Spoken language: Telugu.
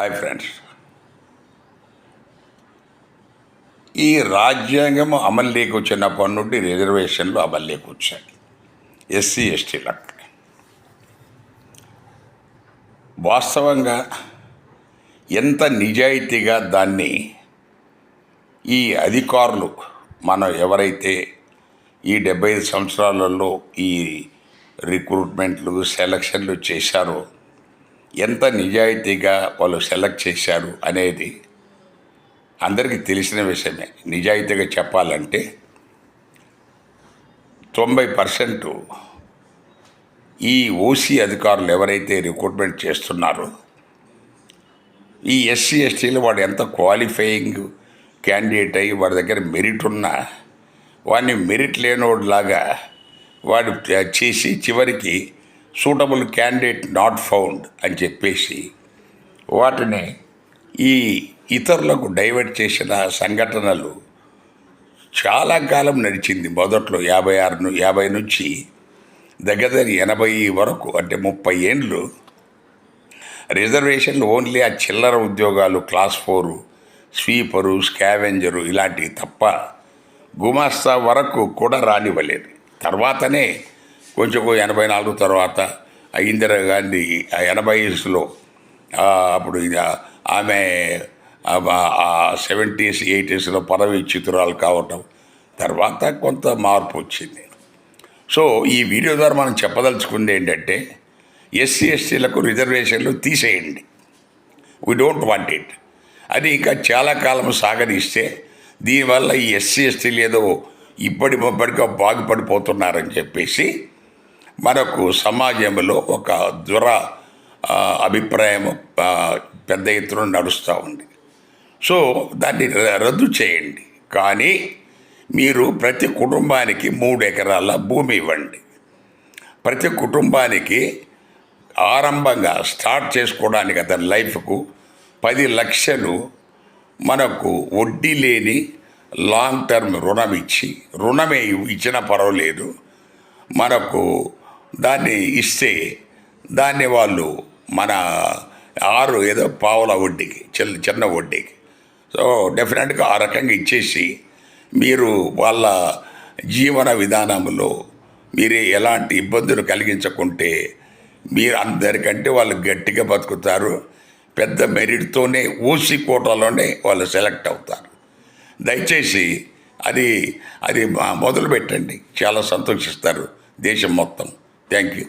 హాయ్ ఫ్రెండ్స్, ఈ రాజ్యాంగం అమల్లోకి వచ్చినప్పటి నుండి రిజర్వేషన్లు అమల్లోకి వచ్చాయి. ఎస్సీ ఎస్టీలకు వాస్తవంగా ఎంత నిజాయితీగా దాన్ని ఈ అధికారులు మనం ఎవరైతే ఈ 75 సంవత్సరాలలో ఈ రిక్రూట్మెంట్లు సెలక్షన్లు చేశారో ఎంత నిజాయితీగా వాళ్ళు సెలెక్ట్ చేశారు అనేది అందరికీ తెలిసిన విషయమే. నిజాయితీగా చెప్పాలంటే 90% ఈ ఓసీ అధికారులు ఎవరైతే రిక్రూట్మెంట్ చేస్తున్నారో ఈ ఎస్సీ ఎస్టీలు వాడు ఎంత క్వాలిఫైయింగ్ క్యాండిడేట్ అయ్యి వాడి దగ్గర మెరిట్ ఉన్నా వాడిని మెరిట్ లేనోడ్లాగా వాడు చేసి చివరికి సూటబుల్ క్యాండిడేట్ నాట్ ఫౌండ్ అని చెప్పేసి వాటిని ఈ ఇతరులకు డైవర్ట్ చేసిన సంఘటనలు చాలా కాలం నడిచింది. మొదట్లో 50 నుంచి దగ్గర 80 వరకు, అంటే 30 ఏండ్లు రిజర్వేషన్లు ఓన్లీ ఆ చిల్లర ఉద్యోగాలు, క్లాస్ 4, స్వీపరు, స్కావెంజరు ఇలాంటివి తప్ప గుమాస్తా వరకు కూడా రానివ్వలేదు. తర్వాతనే కొంచెం 84 తర్వాత ఇందిరాగాంధీ 80స్లో అప్పుడు ఆమె 70s 80స్లో పదవీచ్యుతురాలు కావటం తర్వాత కొంత మార్పు వచ్చింది. సో ఈ వీడియో ద్వారా మనం చెప్పదలుచుకుంది ఏంటంటే ఎస్సీ ఎస్టీలకు రిజర్వేషన్లు తీసేయండి. We don't want it. అది ఇంకా చాలా కాలం సాగదీస్తే దీనివల్ల ఈ ఎస్సీ ఎస్టీలు ఏదో ఇప్పటికో బాగుపడిపోతున్నారని చెప్పేసి మనకు సమాజంలో ఒక అభిప్రాయం పెద్ద ఎత్తున నడుస్తూ ఉంది. సో దాన్ని రద్దు చేయండి. కానీ మీరు ప్రతి కుటుంబానికి 3 ఎకరాల భూమి ఇవ్వండి. ప్రతి కుటుంబానికి ఆరంభంగా స్టార్ట్ చేసుకోవడానికి అతని లైఫ్కు 10 లక్షలు మనకు వడ్డీ లేని లాంగ్ టర్మ్ రుణం రుణమే ఇచ్చినా పర్వాలేదు, మనకు దాన్ని ఇస్తే దాన్ని వాళ్ళు మన 6 ఏదో పావుల వడ్డీకి, చిన్న వడ్డీకి, సో డెఫినెట్గా ఆ రకంగా ఇచ్చేసి మీరు వాళ్ళ జీవన విధానంలో మీరు ఎలాంటి ఇబ్బందులు కలిగించకుంటే మీరు అందరికంటే వాళ్ళు గట్టిగా బతుకుతారు. పెద్ద మెరిట్తోనే ఓసీ కోటాలోనే వాళ్ళు సెలెక్ట్ అవుతారు. దయచేసి అది మొదలు పెట్టండి, చాలా సంతోషిస్తారు దేశం మొత్తం. Thank you.